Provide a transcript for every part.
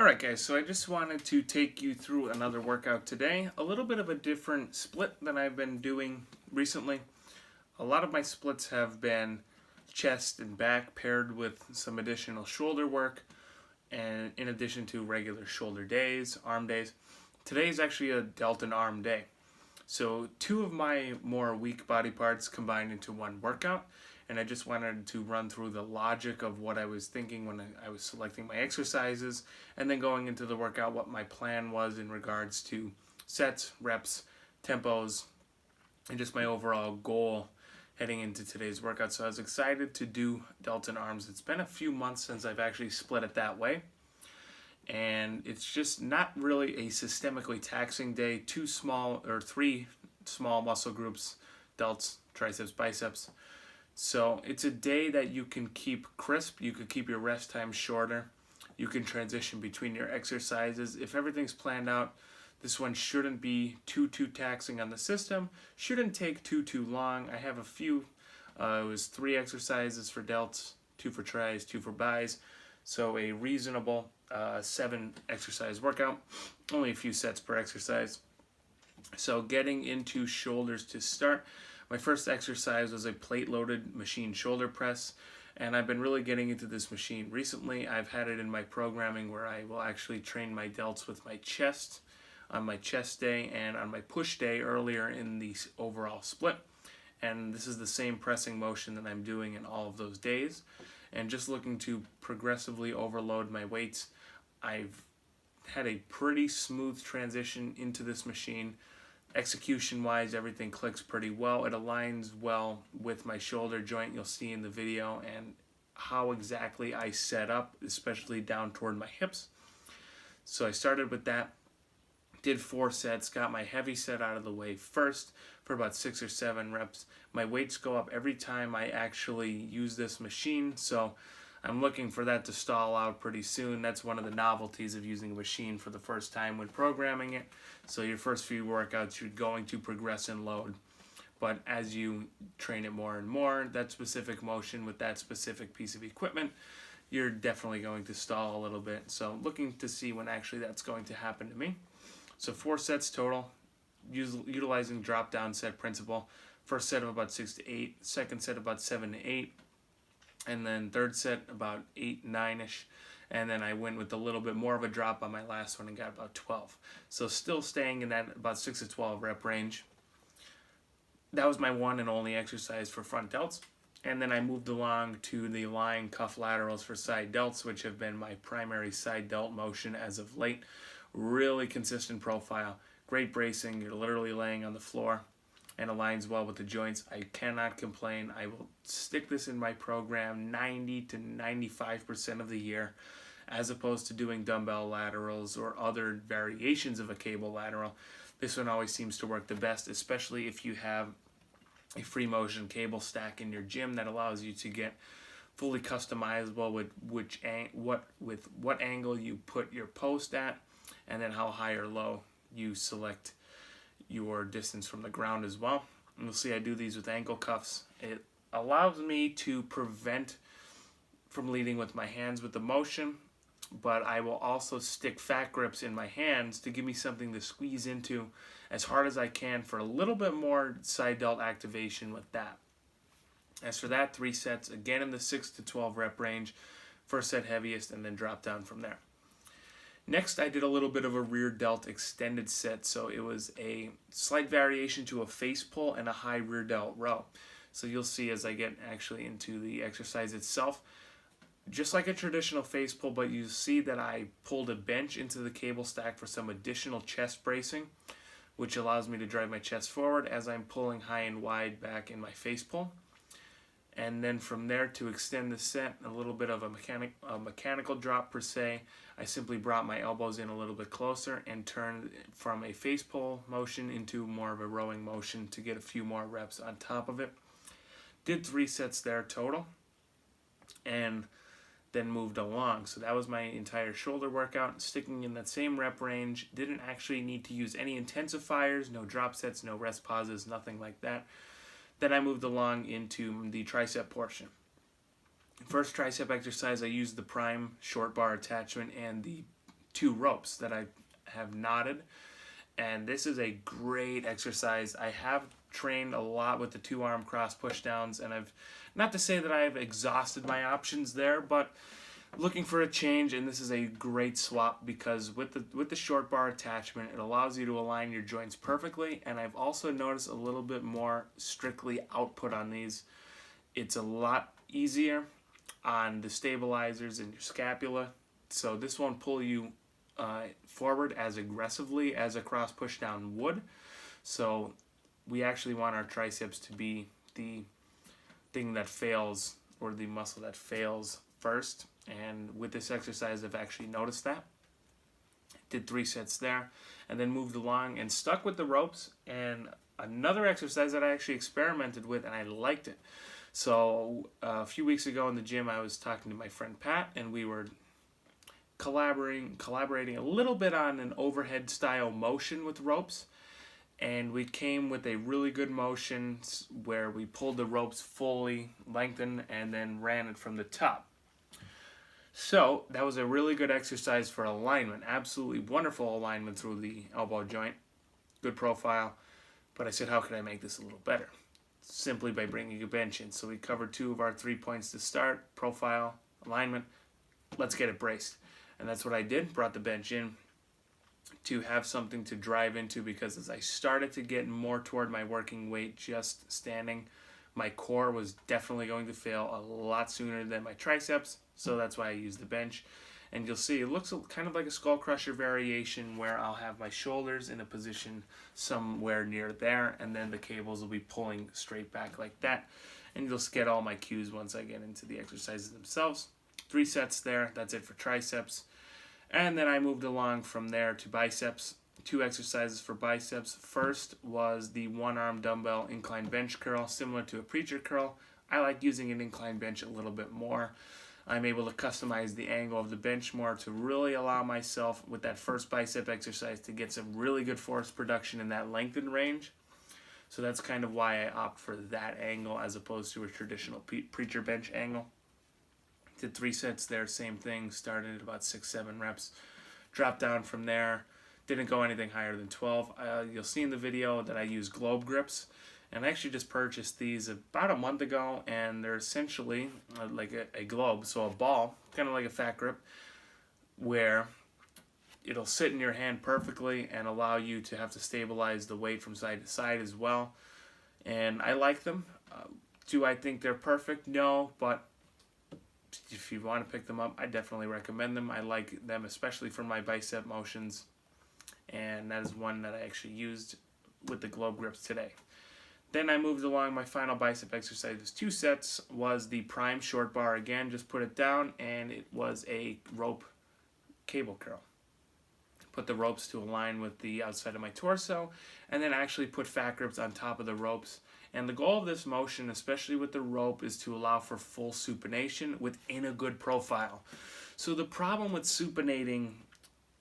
Alright guys, so I just wanted to take you through another workout today. A little bit of a different split than I've been doing recently. A lot of my splits have been chest and back paired with some additional shoulder work, and in addition to regular shoulder days, arm days. Today is actually a delt and arm day. So two of my more weak body parts combined into one workout, and I just wanted to run through the logic of what I was thinking when I was selecting my exercises, and then going into the workout what my plan was in regards to sets, reps, tempos, and just my overall goal heading into today's workout. So I was excited to do delts and arms. It's been a few months since I've actually split it that way, and it's just not really a systemically taxing day. Three small muscle groups, delts, triceps, biceps. So it's a day that you can keep crisp. You could keep your rest time shorter. You can transition between your exercises. If everything's planned out, this one shouldn't be too taxing on the system. Shouldn't take too long. I have a few. It was 3 exercises for delts, 2 for tris, 2 for bis. So a reasonable 7 exercise workout. Only a few sets per exercise. So getting into shoulders to start. My first exercise was a plate-loaded machine shoulder press, and I've been really getting into this machine recently. I've had it in my programming where I will actually train my delts with my chest on my chest day and on my push day earlier in the overall split. And this is the same pressing motion that I'm doing in all of those days. And just looking to progressively overload my weights, I've had a pretty smooth transition into this machine. Execution wise, everything clicks pretty well. It aligns well with my shoulder joint. You'll see in the video and how exactly I set up, especially down toward my hips. So I started with that, did 4 sets, got my heavy set out of the way first for about 6 or 7 reps. My weights go up every time I actually use this machine, so I'm looking for that to stall out pretty soon. That's one of the novelties of using a machine for the first time when programming it. So your first few workouts, you're going to progress in load. But as you train it more and more, that specific motion with that specific piece of equipment, you're definitely going to stall a little bit. So looking to see when actually that's going to happen to me. So 4 sets total, utilizing drop-down set principle. First set of about 6 to 8, second set about 7 to 8. And then third set about 8, 9-ish. And then I went with a little bit more of a drop on my last one and got about 12. So still staying in that about 6 to 12 rep range. That was my one and only exercise for front delts. And then I moved along to the lying cuff laterals for side delts, which have been my primary side delt motion as of late. Really consistent profile. Great bracing. You're literally laying on the floor and aligns well with the joints. I cannot complain. I will stick this in my program 90 to 95% of the year, as opposed to doing dumbbell laterals or other variations of a cable lateral. This one always seems to work the best, especially if you have a free motion cable stack in your gym that allows you to get fully customizable with what angle you put your post at, and then how high or low you select your distance from the ground as well. And you'll see I do these with ankle cuffs. It allows me to prevent from leading with my hands with the motion, but I will also stick fat grips in my hands to give me something to squeeze into as hard as I can for a little bit more side delt activation with that. As for that, 3 sets, again in the 6 to 12 rep range. First set heaviest, and then drop down from there. Next, I did a little bit of a rear delt extended set, so it was a slight variation to a face pull and a high rear delt row. So you'll see as I get actually into the exercise itself, just like a traditional face pull, but you see that I pulled a bench into the cable stack for some additional chest bracing, which allows me to drive my chest forward as I'm pulling high and wide back in my face pull. And then from there, to extend the set, a little bit of a mechanical drop per se, I simply brought my elbows in a little bit closer and turned from a face pull motion into more of a rowing motion to get a few more reps on top of it. Did 3 sets there total, and then moved along. So that was my entire shoulder workout, sticking in that same rep range. Didn't actually need to use any intensifiers, no drop sets, no rest pauses, nothing like that. Then I moved along into the tricep portion. First tricep exercise, I used the prime short bar attachment and the two ropes that I have knotted. And this is a great exercise. I have trained a lot with the 2-arm cross pushdowns, and I've, not to say that I've exhausted my options there, but looking for a change, and this is a great swap because with the short bar attachment, it allows you to align your joints perfectly. And I've also noticed a little bit more strictly output on these. It's a lot easier on the stabilizers and your scapula, so this won't pull you forward as aggressively as a cross pushdown would. So we actually want our triceps to be the thing that fails, or the muscle that fails first. And with this exercise, I've actually noticed that. Did 3 sets there, and then moved along and stuck with the ropes. And another exercise that I actually experimented with, and I liked it. So a few weeks ago in the gym, I was talking to my friend Pat, and we were collaborating a little bit on an overhead style motion with ropes. And we came with a really good motion where we pulled the ropes fully lengthened and then ran it from the top. So that was a really good exercise for alignment. Absolutely wonderful alignment through the elbow joint. Good profile. But I said, how can I make this a little better? Simply by bringing a bench in. So we covered 2 of our 3 points to start: profile, alignment. Let's get it braced. And that's what I did. Brought the bench in to have something to drive into, because as I started to get more toward my working weight just standing, my core was definitely going to fail a lot sooner than my triceps. So that's why I use the bench. And you'll see it looks kind of like a skull crusher variation, where I'll have my shoulders in a position somewhere near there, and then the cables will be pulling straight back like that. And you'll get all my cues once I get into the exercises themselves. 3 sets there. That's it for triceps. And then I moved along from there to biceps. 2 exercises for biceps. First was the 1-arm dumbbell incline bench curl, similar to a preacher curl. I like using an incline bench a little bit more. I'm able to customize the angle of the bench more to really allow myself, with that first bicep exercise, to get some really good force production in that lengthened range. So that's kind of why I opt for that angle as opposed to a traditional preacher bench angle. Did 3 sets there, same thing. Started at about 6-7 reps. Dropped down from there. Didn't go anything higher than 12. You'll see in the video that I use globe grips. And I actually just purchased these about a month ago, and they're essentially like a globe, so a ball, kind of like a fat grip, where it'll sit in your hand perfectly and allow you to have to stabilize the weight from side to side as well. And I like them. Do I think they're perfect? No, but if you want to pick them up, I definitely recommend them. I like them especially for my bicep motions, and that is one that I actually used with the globe grips today. Then I moved along. My final bicep exercise was 2 sets, was the prime short bar again. Just put it down, and it was a rope cable curl. Put the ropes to align with the outside of my torso, and then actually put fat grips on top of the ropes. And the goal of this motion, especially with the rope, is to allow for full supination within a good profile. So the problem with supinating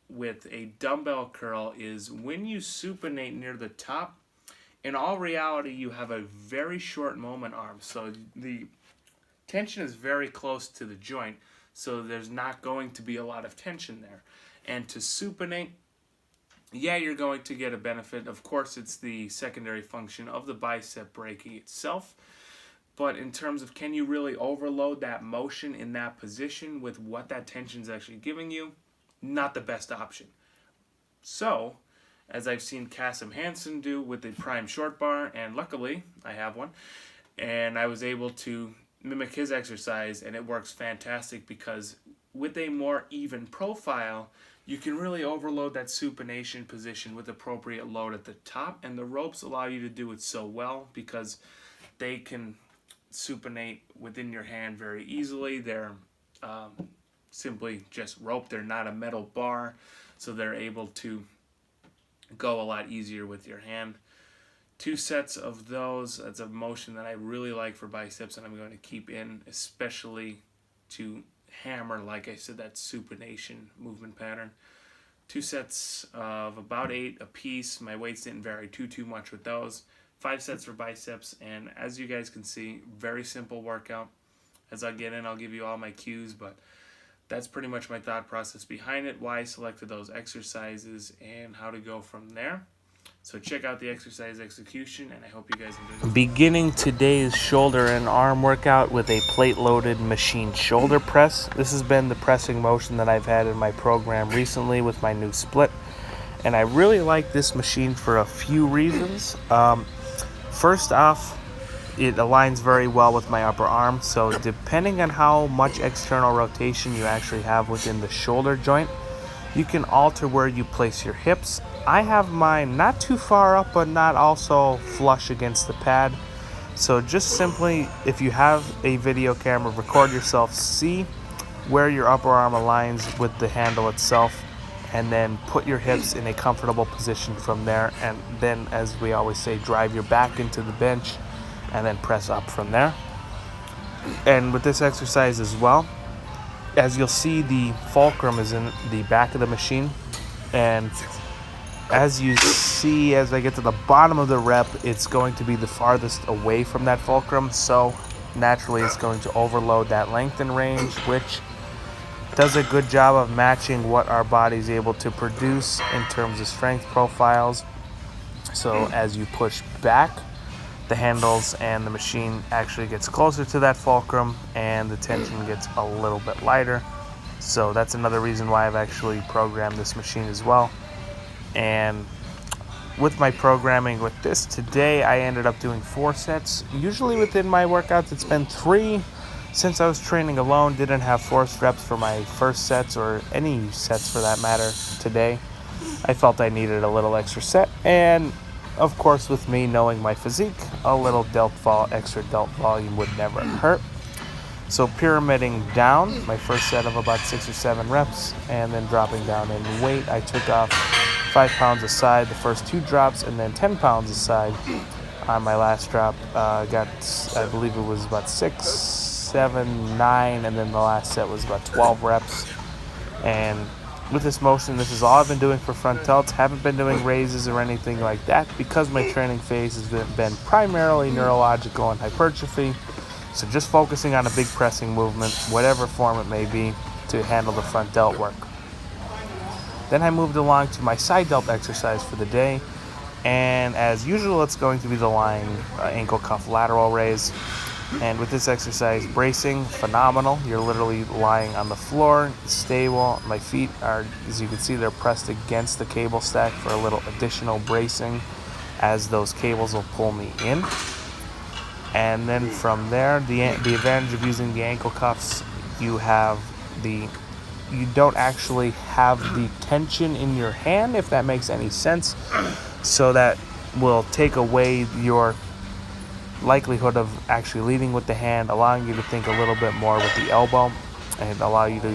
with a dumbbell curl is when you supinate near the top, in all reality, you have a very short moment arm. So the tension is very close to the joint, so there's not going to be a lot of tension there. And to supinate, yeah, you're going to get a benefit. Of course, it's the secondary function of the bicep breaking itself. But in terms of, can you really overload that motion in that position with what that tension is actually giving you? Not the best option. So, as I've seen Kasim Hansen do with the prime short bar, and luckily I have one, and I was able to mimic his exercise, and it works fantastic because with a more even profile, you can really overload that supination position with appropriate load at the top, and the ropes allow you to do it so well because they can supinate within your hand very easily. They're simply just rope. They're not a metal bar, so they're able to go a lot easier with your hand. 2 sets of those. That's a motion that I really like for biceps, and I'm going to keep in, especially to hammer, like I said, that supination movement pattern. 2 sets of about 8 a piece. My weights didn't vary too much with those. 5 sets for biceps, and as you guys can see, very simple workout. As I get in, I'll give you all my cues, but that's pretty much my thought process behind it, why I selected those exercises, and how to go from there. So check out the exercise execution, and I hope you guys enjoy this. Beginning today's shoulder and arm workout with a plate-loaded machine shoulder press. This has been the pressing motion that I've had in my program recently with my new split, and I really like this machine for a few reasons. First off, it aligns very well with my upper arm, so depending on how much external rotation you actually have within the shoulder joint, you can alter where you place your hips. I have mine not too far up, but not also flush against the pad. So just simply, if you have a video camera, record yourself, see where your upper arm aligns with the handle itself, and then put your hips in a comfortable position from there. And then, as we always say, drive your back into the bench and then press up from there. And with this exercise as well, as you'll see, the fulcrum is in the back of the machine, and as you see, as I get to the bottom of the rep, it's going to be the farthest away from that fulcrum, so naturally it's going to overload that length and range, which does a good job of matching what our body's able to produce in terms of strength profiles. So as you push back, the handles and the machine actually gets closer to that fulcrum, and the tension gets a little bit lighter. So that's another reason why I've actually programmed this machine as well. And with my programming with this today, I ended up doing 4 sets. Usually within my workouts, it's been 3. Since I was training alone, didn't have forced reps for my first sets, or any sets for that matter, today, I felt I needed a little extra set. And of course, with me knowing my physique, a little extra delt volume would never hurt. So pyramiding down, my first set of about 6 or 7 reps, and then dropping down in weight. I took off 5 pounds a side the first 2 drops, and then 10 pounds a side on my last drop. I believe it was about 6, 7, 9, and then the last set was about 12 reps. And with this motion, this is all I've been doing for front delts. Haven't been doing raises or anything like that, because my training phase has been primarily neurological and hypertrophy. So just focusing on a big pressing movement, whatever form it may be, to handle the front delt work. Then I moved along to my side delt exercise for the day, and as usual, it's going to be the lying ankle cuff lateral raise. And with this exercise, bracing, phenomenal. You're literally lying on the floor, stable. My feet are, as you can see, they're pressed against the cable stack for a little additional bracing, as those cables will pull me in. And then from there, the advantage of using the ankle cuffs, you don't actually have the tension in your hand, if that makes any sense. So that will take away your likelihood of actually leading with the hand, allowing you to think a little bit more with the elbow, and allow you to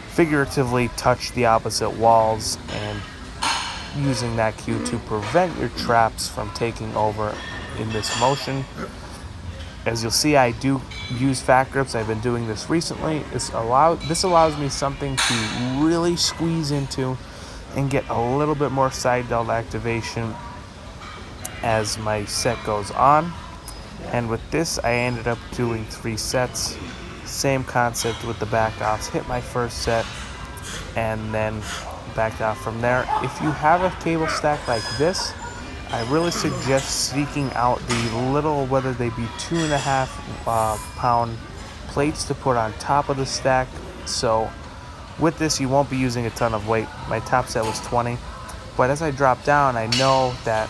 figuratively touch the opposite walls, and using that cue to prevent your traps from taking over in this motion. As you'll see, I do use fat grips. I've been doing this recently. This allows me something to really squeeze into and get a little bit more side delt activation as my set goes on. And with this, I ended up doing 3 sets. Same concept with the back offs. Hit my first set and then backed off from there. If you have a cable stack like this, I really suggest seeking out the little, whether they be 2.5 pound plates to put on top of the stack. So with this, you won't be using a ton of weight. My top set was 20, but as I drop down, I know that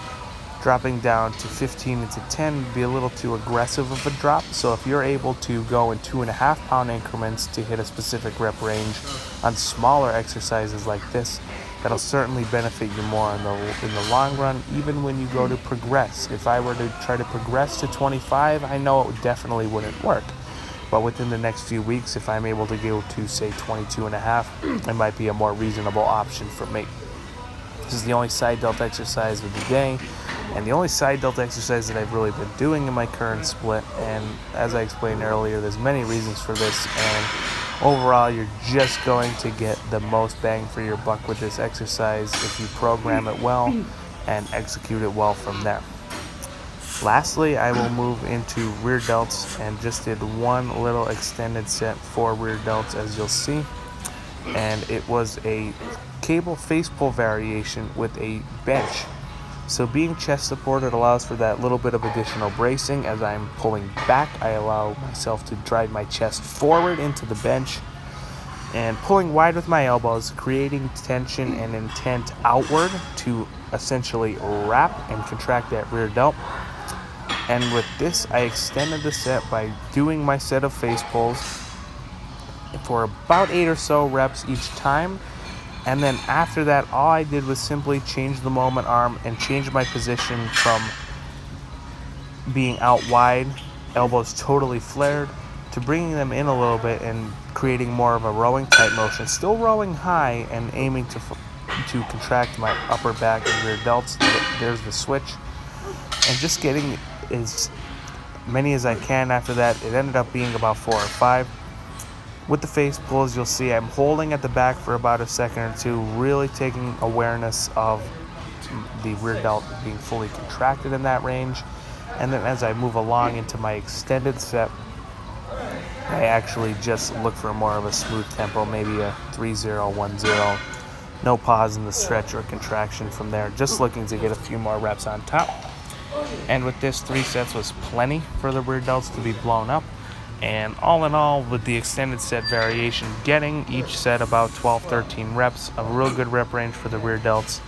dropping down to 15 into 10 would be a little too aggressive of a drop. So if you're able to go in 2.5 pound increments to hit a specific rep range on smaller exercises like this, that'll certainly benefit you more in the long run, even when you go to progress. If I were to try to progress to 25, I know it definitely wouldn't work. But within the next few weeks, if I'm able to go to, say, 22.5, it might be a more reasonable option for me. This is the only side delt exercise of the day, and the only side delt exercise that I've really been doing in my current split. And as I explained earlier, there's many reasons for this, and overall, you're just going to get the most bang for your buck with this exercise if you program it well and execute it well from there. Lastly, I will move into rear delts, and just did one little extended set for rear delts, as you'll see. and it was a cable face pull variation with a bench. So being chest supported allows for that little bit of additional bracing. As I'm pulling back, I allow myself to drive my chest forward into the bench and pulling wide with my elbows, creating tension and intent outward to essentially wrap and contract that rear delt. And with this, I extended the set by doing my set of face pulls for about 8 or so reps each time. And then after that, all I did was simply change the moment arm and change my position from being out wide, elbows totally flared, to bringing them in a little bit and creating more of a rowing type motion. Still rowing high and aiming to contract my upper back and rear delts. There's the switch. And just getting as many as I can after that. It ended up being about 4 or 5. With the face pulls, you'll see I'm holding at the back for about a second or two, really taking awareness of the rear delt being fully contracted in that range. And then as I move along into my extended set, I actually just look for more of a smooth tempo, maybe a 3-0, 1-0. No pause in the stretch or contraction from there, just looking to get a few more reps on top. And with this, 3 sets was plenty for the rear delts to be blown up. And all in all, with the extended set variation, getting each set about 12-13 reps, a real good rep range for the rear delts.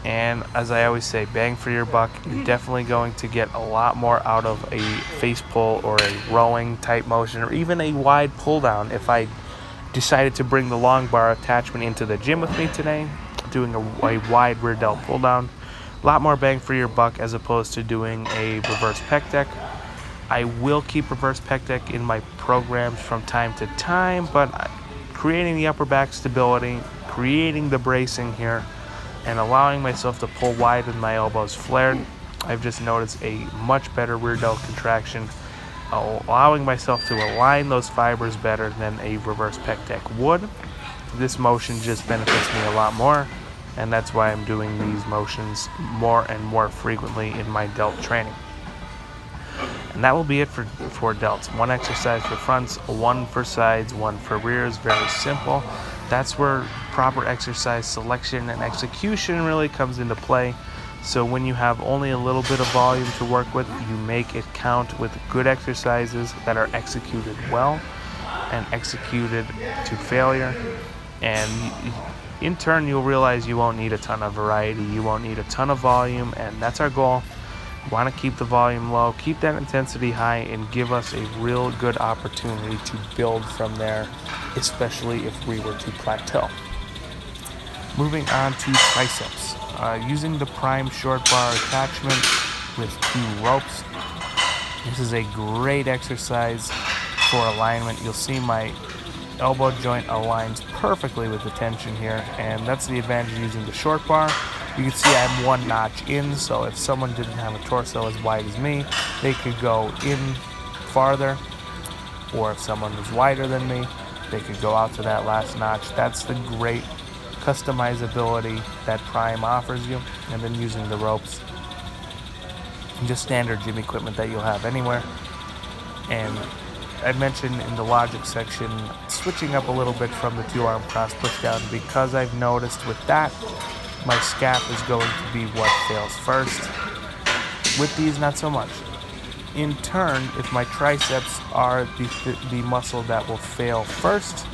And as I always say, bang for your buck. You're definitely going to get a lot more out of a face pull or a rowing type motion, or even a wide pull down. If I decided to bring the long bar attachment into the gym with me today, doing a wide rear delt pull down, a lot more bang for your buck as opposed to doing a reverse pec deck. I will keep reverse pec deck in my programs from time to time, but creating the upper back stability, creating the bracing here, and allowing myself to pull wide with my elbows flared, I've just noticed a much better rear delt contraction, allowing myself to align those fibers better than a reverse pec deck would. This motion just benefits me a lot more, and that's why I'm doing these motions more and more frequently in my delt training. And that will be it for delts. 1 exercise for fronts, 1 for sides, 1 for rears. Very simple. That's where proper exercise selection and execution really comes into play. So when you have only a little bit of volume to work with, you make it count with good exercises that are executed well and executed to failure. And in turn, you'll realize you won't need a ton of variety. You won't need a ton of volume, and that's our goal. Want to keep the volume low, keep that intensity high, and give us a real good opportunity to build from there, especially if we were to plateau. Moving on to triceps. Using the prime short bar attachment with 2 ropes. This is a great exercise for alignment. You'll see my elbow joint aligns perfectly with the tension here, and that's the advantage of using the short bar. You can see I'm 1 notch in, so if someone didn't have a torso as wide as me, they could go in farther, or if someone was wider than me, they could go out to that last notch. That's the great customizability that Prime offers you. And then using the ropes, and just standard gym equipment that you'll have anywhere. And I mentioned in the logic section, switching up a little bit from the 2-arm cross pushdown, because I've noticed with that, my scap is going to be what fails first. With these, not so much. In turn, if my triceps are the muscle that will fail first,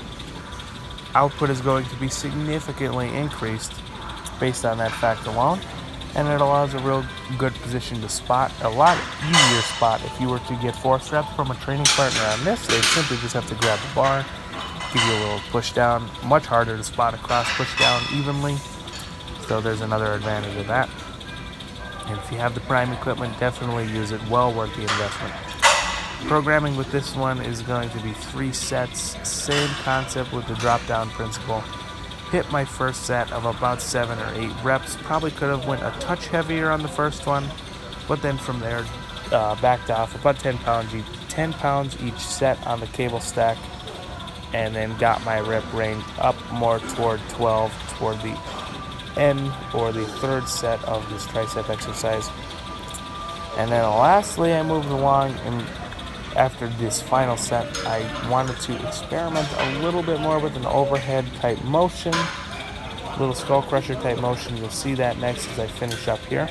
output is going to be significantly increased based on that fact alone, and it allows a real good position to spot, a lot easier spot. If you were to get force reps from a training partner on this, they'd simply just have to grab the bar, give you a little push down. Much harder to spot a cross push down evenly. So there's another advantage of that. And if you have the Prime equipment, definitely use it. Well worth the investment. Programming with this one is going to be 3 sets. Same concept with the drop down principle. Hit my first set of about 7 or 8 reps. Probably could have went a touch heavier on the first one, but then from there backed off about 10 pounds each set on the cable stack, and then got my rep range up more toward 12 toward the end or the 3rd set of this tricep exercise. And then lastly, I moved along and after this final set, I wanted to experiment a little bit more with an overhead type motion, little skull crusher type motion. You'll see that next as I finish up here.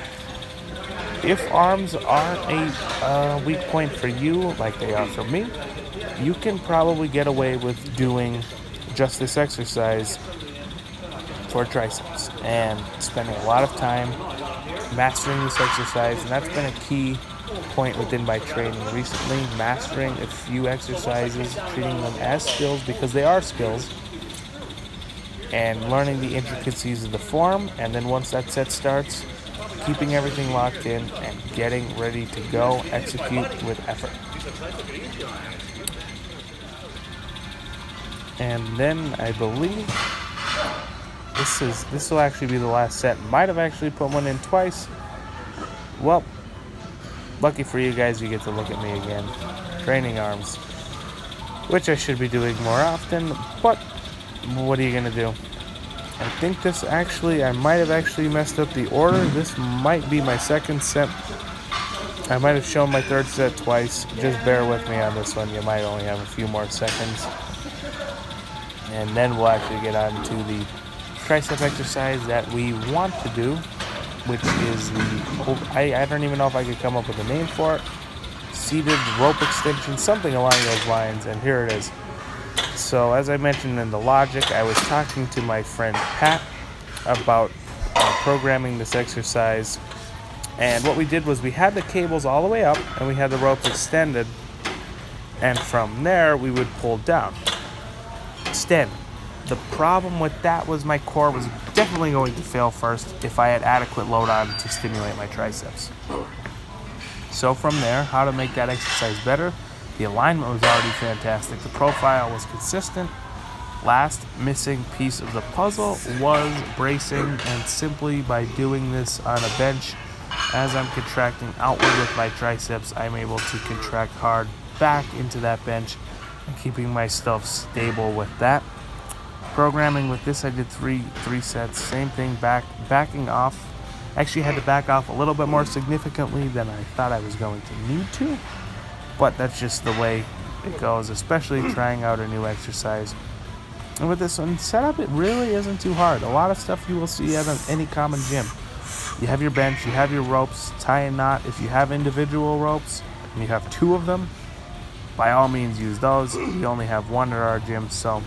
If arms are a weak point for you, like they are for me, you can probably get away with doing just this exercise for triceps and spending a lot of time mastering this exercise. And that's been a key point within my training recently, mastering a few exercises, treating them as skills because they are skills, and learning the intricacies of the form. And then once that set starts, keeping everything locked in and getting ready to go execute with effort. And then I believe this will actually be the last set. Might have actually put one in twice. Well, lucky for you guys, you get to look at me again. Training arms, which I should be doing more often, but what are you gonna do? I think this actually, I might have actually messed up the order. This might be my second set. I might have shown my third set twice. Just bear with me on this one. You might only have a few more seconds. And then we'll actually get on to the tricep exercise that we want to do, which is I don't even know if I could come up with a name for it. Seated rope extension, something along those lines, and here it is. So as I mentioned in the logic, I was talking to my friend Pat about programming this exercise, and what we did was we had the cables all the way up and we had the ropes extended, and from there we would pull down, extend. The problem with that was my core was definitely going to fail first if I had adequate load on to stimulate my triceps. So from there, how to make that exercise better? The alignment was already fantastic. The profile was consistent. Last missing piece of the puzzle was bracing, and simply by doing this on a bench, as I'm contracting outward with my triceps, I'm able to contract hard back into that bench and keeping myself stable with that. Programming with this, I did three sets. Same thing, backing off. Actually had to back off a little bit more significantly than I thought I was going to need to. But that's just the way it goes, especially trying out a new exercise. And with this one setup, it really isn't too hard. A lot of stuff you will see at any common gym. You have your bench, you have your ropes, tie a knot. If you have individual ropes and you have two of them, by all means use those. We only have one at our gym, so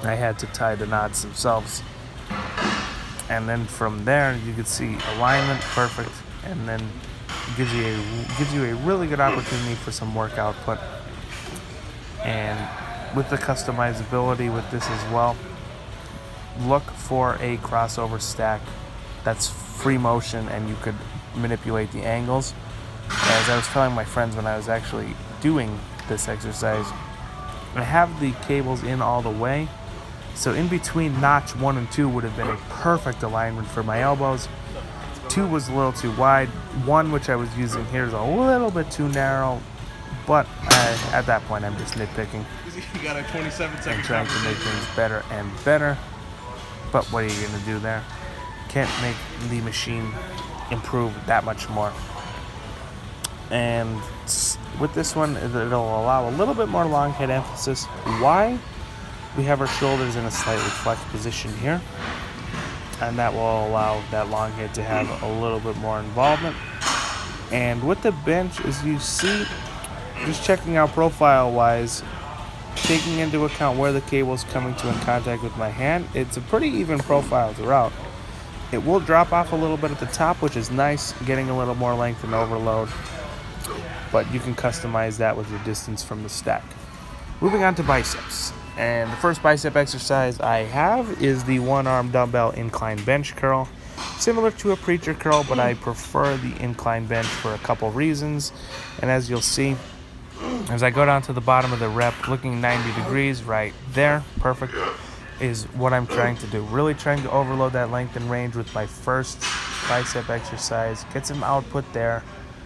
I had to tie the knots themselves. And then from there, you can see alignment perfect, and then gives you a really good opportunity for some work output. And with the customizability with this as well, look for a crossover stack that's free motion and you could manipulate the angles. As I was telling my friends when I was actually doing this exercise, I have the cables in all the way, so in between notch 1 and 2 would have been a perfect alignment for my elbows. 2 was a little too wide. 1, which I was using here, is a little bit too narrow, but at that point I'm just nitpicking. You got a 27-second and trying to make things better and better. But what are you going to do there? Can't make the machine improve that much more. And with this one, it'll allow a little bit more long head emphasis. Why? We have our shoulders in a slightly flexed position here, and that will allow that long head to have a little bit more involvement. And with the bench, as you see, just checking out profile wise, taking into account where the cable is coming to in contact with my hand, it's a pretty even profile throughout. It will drop off a little bit at the top, which is nice, getting a little more length and overload, but you can customize that with your distance from the stack. Moving on to biceps. And the first bicep exercise I have is the one-arm dumbbell incline bench curl. Similar to a preacher curl, but I prefer the incline bench for a couple reasons. And as you'll see, as I go down to the bottom of the rep, looking 90 degrees right there, perfect, is what I'm trying to do. Really trying to overload that length and range with my first bicep exercise. Get some output there,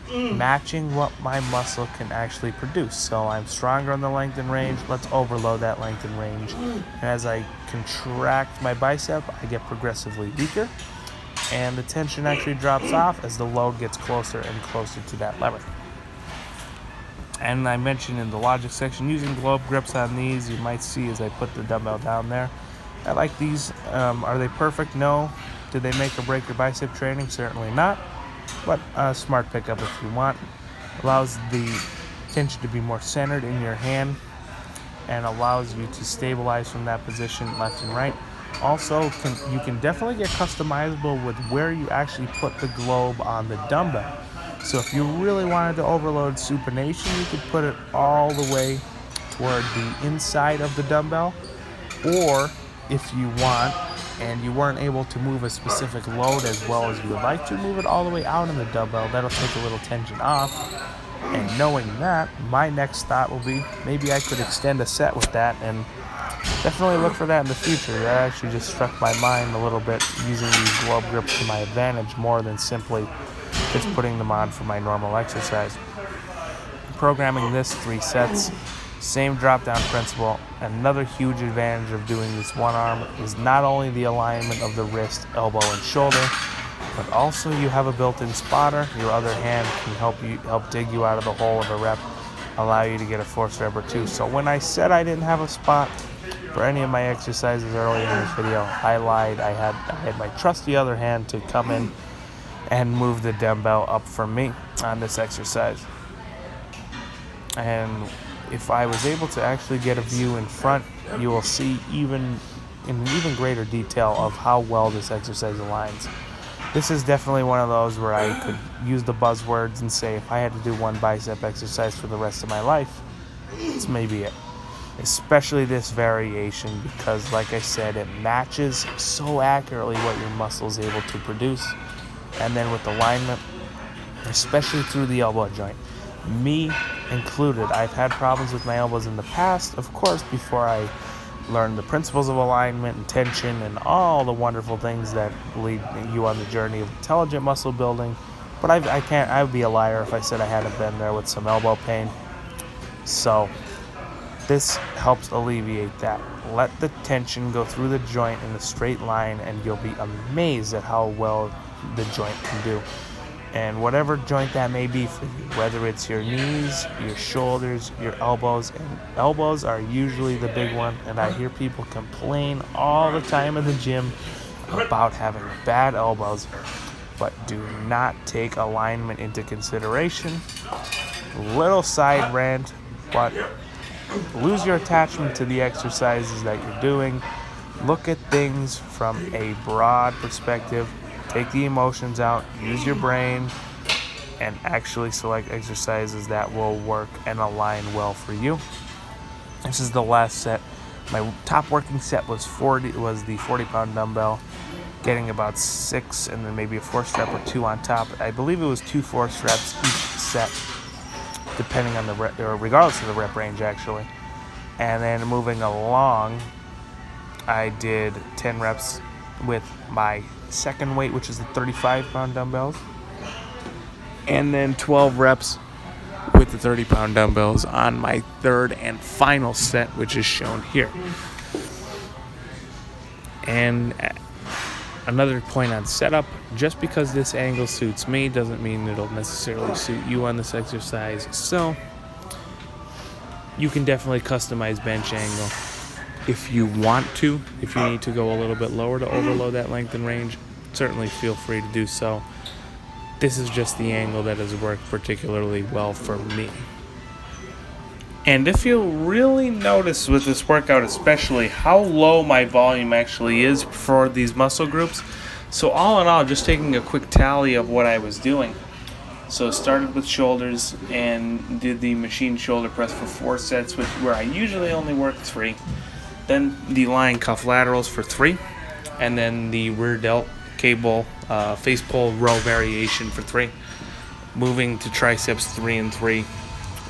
matching what my muscle can actually produce. So I'm stronger on the length and range. Let's overload that length and range. And as I contract my bicep, I get progressively weaker, and the tension actually drops off as the load gets closer and closer to that lever. And I mentioned in the logic section, using globe grips on these, you might see as I put the dumbbell down there. I like these. Are they perfect? No. Did they make or break your bicep training? Certainly not. But a smart pickup if you want. Allows the tension to be more centered in your hand and allows you to stabilize from that position left and right. Also, you can definitely get customizable with where you actually put the globe on the dumbbell. So if you really wanted to overload supination, you could put it all the way toward the inside of the dumbbell. Or if you want, and you weren't able to move a specific load as well as you would like to, move it all the way out in the dumbbell. That'll take a little tension off. And knowing that, my next thought will be maybe I could extend a set with that, and definitely look for that in the future. That actually just struck my mind a little bit, using these globe grips to my advantage more than simply just putting them on for my normal exercise. Programming this 3 sets, same drop down principle. Another huge advantage of doing this one arm is not only the alignment of the wrist, elbow, and shoulder, but also you have a built-in spotter. Your other hand can help dig you out of the hole of a rep, allow you to get a force rep or two. So when I said I didn't have a spot for any of my exercises earlier in this video, I lied. I had my trusty other hand to come in and move the dumbbell up for me on this exercise. And if I was able to actually get a view in front, you will see in even greater detail of how well this exercise aligns. This is definitely one of those where I could use the buzzwords and say if I had to do one bicep exercise for the rest of my life, this may be it. Especially this variation, because like I said, it matches so accurately what your muscle is able to produce. And then with alignment, especially through the elbow joint, me included, I've had problems with my elbows in the past, of course, before I learned the principles of alignment and tension and all the wonderful things that lead you on the journey of intelligent muscle building. But I would be a liar if I said I hadn't been there with some elbow pain. So this helps alleviate that. Let the tension go through the joint in a straight line, and you'll be amazed at how well the joint can do. And whatever joint that may be for you, whether it's your knees, your shoulders, your elbows, and elbows are usually the big one, and I hear people complain all the time in the gym about having bad elbows, but do not take alignment into consideration. Little side rant, but lose your attachment to the exercises that you're doing. Look at things from a broad perspective. Take the emotions out, use your brain, and actually select exercises that will work and align well for you. This is the last set. My top working set was the 40-pound dumbbell, getting about 6 and then maybe a force rep or 2 on top. I believe it was 2 force reps each set, depending on or regardless of the rep range actually. And then moving along, I did 10 reps with my second weight, which is the 35-pound dumbbells, and then 12 reps with the 30-pound dumbbells on my third and final set, which is shown here. And another point on setup, just because this angle suits me doesn't mean it'll necessarily suit you on this exercise. So you can definitely customize bench angle if you want to. If you need to go a little bit lower to overload that length and range, certainly feel free to do so. This is just the angle that has worked particularly well for me. And if you really notice with this workout especially how low my volume actually is for these muscle groups. So all in all, just taking a quick tally of what I was doing. So started with shoulders and did the machine shoulder press for 4 sets, where I usually only work 3. Then the lying cuff laterals for 3, and then the rear delt cable face pull row variation for 3. Moving to triceps 3 and 3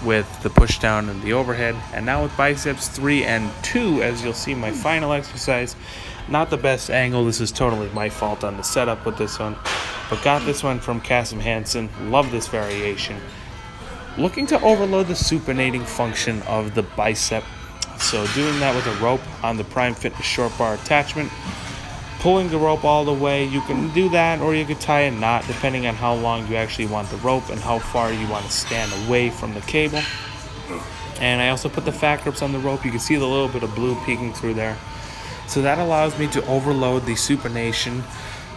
with the push down and the overhead, and now with biceps 3 and 2, as you'll see my final exercise. Not the best angle. This is totally my fault on the setup with this one, but got this one from Cassim Hansen. Love this variation. Looking to overload the supinating function of the bicep. So doing that with a rope on the Prime Fitness short bar attachment, pulling the rope all the way. You can do that, or you could tie a knot depending on how long you actually want the rope and how far you want to stand away from the cable. And I also put the fat grips on the rope. You can see the little bit of blue peeking through there. So that allows me to overload the supination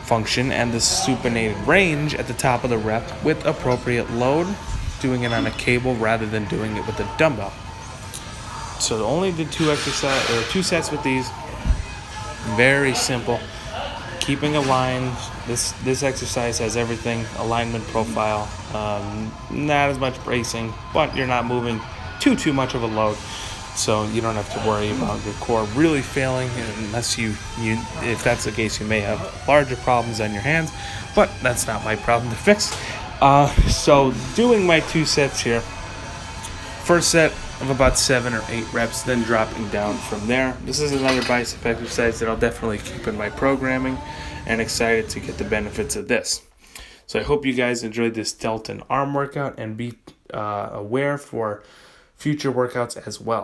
function and the supinated range at the top of the rep with appropriate load, doing it on a cable rather than doing it with a dumbbell. So I only did two sets with these. Very simple. Keeping aligned. This exercise has everything. Alignment profile. Not as much bracing, but you're not moving too much of a load. So you don't have to worry about your core really failing unless if that's the case, you may have larger problems on your hands, but that's not my problem to fix. So doing my 2 sets here. First set of about 7 or 8 reps, then dropping down from there. This is another bicep exercise that I'll definitely keep in my programming, and excited to get the benefits of this. So I hope you guys enjoyed this delt and arm workout, and be aware for future workouts as well.